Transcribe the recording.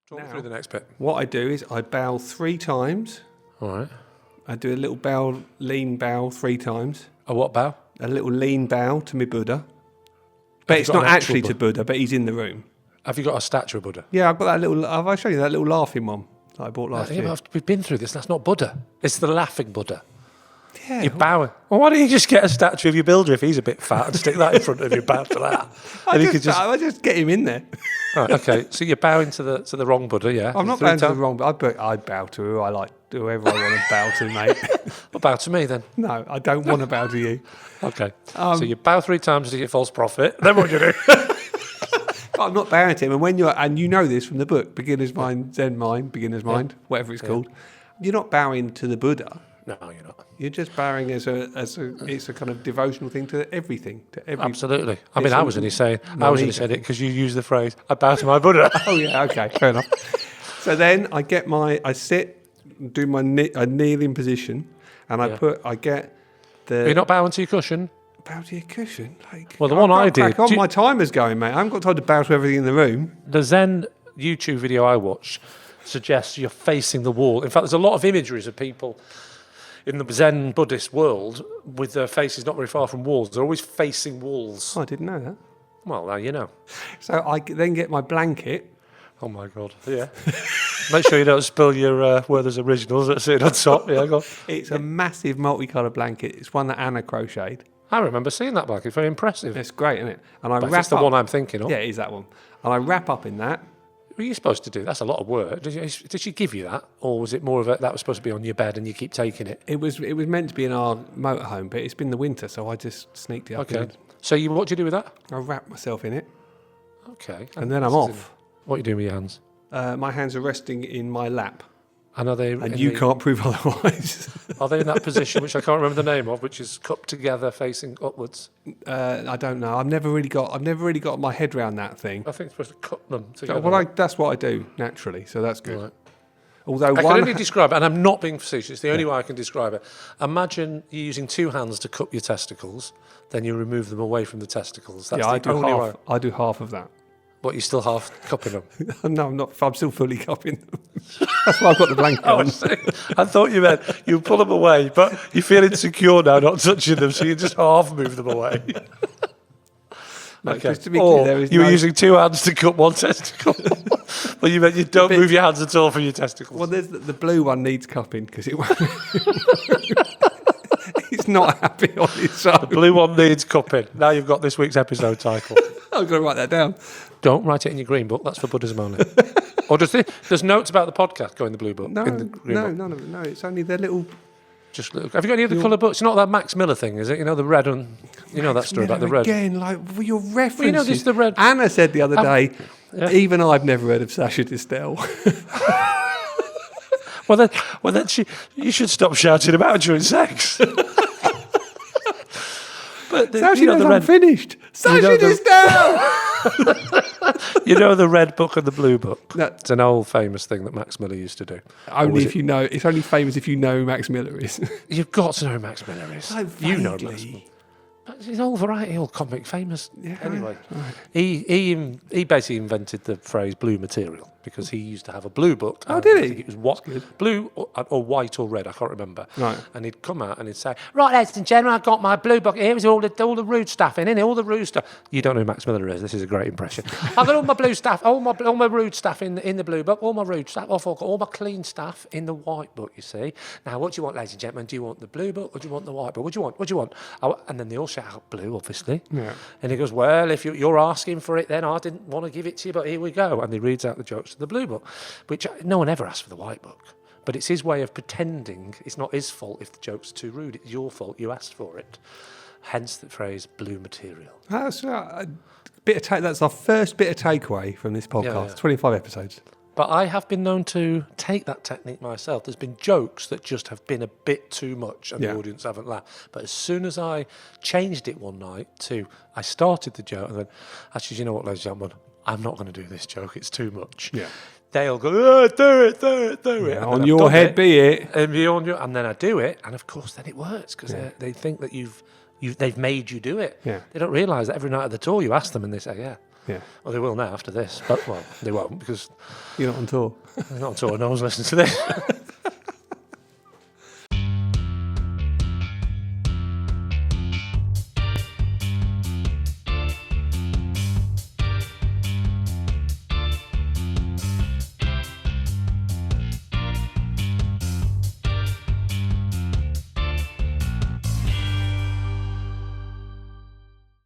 Talk me through the next bit. What I do is I bow 3 times. All right. I do a little bow, lean bow 3 times. A what bow? A little lean bow to my Buddha. But it's not actually to Buddha, but he's in the room. Have you got a statue of Buddha? Yeah, I've got that little... Have I shown you that little laughing one that I bought last year? We've been through this. That's not Buddha. It's the laughing Buddha. Yeah. You're bowing. Well, why don't you just get a statue of your builder if he's a bit fat and stick that in front of you, bow to that? I just get him in there. Right, okay, so you're bowing to the wrong Buddha, yeah? I'm not bowing to the wrong, but I bow to who I like, whoever I want to bow to, mate. Well, bow to me then. No, I don't want to bow to you. Okay, so you bow 3 times to get false profit. Then what do you do? But I'm not bowing to him, and you know this from the book, Beginner's Mind, Zen Mind, Beginner's Mind, whatever it's called. You're not bowing to the Buddha. No, you're not. You're just bowing it's a kind of devotional thing to everything, to every. Absolutely. I mean, I was only saying it because you used the phrase "I bow to my Buddha." Oh yeah, okay, fair enough. So then I sit, do my kneeling position, and I get the. You're not bowing to your cushion. Bow to your cushion, like. Well, the one I did. My timer's going, mate. I haven't got time to bow to everything in the room. The Zen YouTube video I watched suggests you're facing the wall. In fact, there's a lot of imageries of people in the Zen Buddhist world with their faces not very far from walls. They're always facing walls. Oh, I didn't know that. Well, now you know. So I then get my blanket. Oh my God! Yeah. Make sure you don't spill your Werther's Originals that's sitting on top. Yeah, go on. It's a massive multicoloured blanket. It's one that Anna crocheted. I remember seeing that blanket. It's very impressive. It's great, isn't it? And That's the one I'm thinking of. Yeah, it is that one. And I wrap up in that. What are you supposed to do? That's a lot of work. Did she give you that, or was it more of that was supposed to be on your bed and you keep taking it? It was meant to be in our motorhome, but it's been the winter, so I just sneaked it up. Okay. So what do you do with that? I wrap myself in it. Okay. And then I'm off. What are you doing with your hands? My hands are resting in my lap. And are they? And you can't prove otherwise. Are they in that position, which I can't remember the name of, which is cupped together, facing upwards? I don't know. I've never really got my head around that thing. I think it's supposed to cup them together. Well, that's what I do naturally, so that's good. Right. Although I can only describe it, and I'm not being facetious. It's the only way I can describe it. Imagine you using 2 hands to cup your testicles, then you remove them away from the testicles. That's I do half of that. What, you're still half cupping them? No, I'm not. I'm still fully cupping them. That's why I've got the blanket on. I thought you meant you pull them away, but you feel insecure now not touching them, so you just half move them away. Okay. To be clear, you were using 2 hands to cup 1 testicle. Well, you meant you don't move your hands at all for your testicles. Well, the blue one needs cupping because it won't. It's not happy on its own. The blue one needs cupping. Now you've got this week's episode title. I've got to write that down. Don't write it in your green book. That's for Buddhism only. Or there's notes about the podcast go in the blue book? No, in the green book? none of it. No, it's only the little... Just little. Have you got any other colour books? It's not that Max Miller thing, is it? You know, the red one. You know that story about the red. Again, like your references. Well, you know, this is the red. Anna said the other day, even I've never heard of Sasha Distel. Well, then you should stop shouting about during sex. But Sasha knows I'm finished. Sasha Distel! You know the red book and the blue book? No. It's an old famous thing that Max Miller used to do. Only if you know. It's only famous if you know who Max Miller is. You've got to know who Max Miller is. You know Max Miller. But he's all variety, all comic famous. Yeah, anyway, right. He basically invented the phrase blue material because he used to have a blue book. Oh, did he? I think it was blue or white or red, I can't remember. Right. And he'd come out and he'd say, "Right, ladies and gentlemen, I've got my blue book here. It was all the rude stuff in it, all the rude stuff." You don't know who Max Miller is. This is a great impression. I've got all my blue stuff, all my rude stuff in the blue book, all my rude stuff. I've got all my clean stuff in the white book, you see. Now, what do you want, ladies and gentlemen? Do you want the blue book or do you want the white book? What do you want? What do you want? And then they all shout out blue, obviously. Yeah. And he goes, "Well, if you're asking for it, then I didn't want to give it to you, but here we go." And he reads out the jokes of the blue book, which no one ever asked for the white book. But it's his way of pretending it's not his fault if the joke's too rude. It's your fault. You asked for it. Hence the phrase blue material. That's that's our first bit of takeaway from this podcast. Yeah. 25 episodes. But I have been known to take that technique myself. There's been jokes that just have been a bit too much and the audience haven't laughed. But as soon as I changed it one night I started the joke and then, actually, you know what, ladies and gentlemen, I'm not going to do this joke. It's too much. Yeah. They'll go, "Oh, do it. Yeah, on your head be it. And then I do it. And of course, then it works because they think that they've made you do it. Yeah. They don't realise that every night of the tour you ask them and they say, "Yeah." Yeah. Well, they will now after this, but, well, they won't because You're not on tour. they're not on tour. No one's listening to this.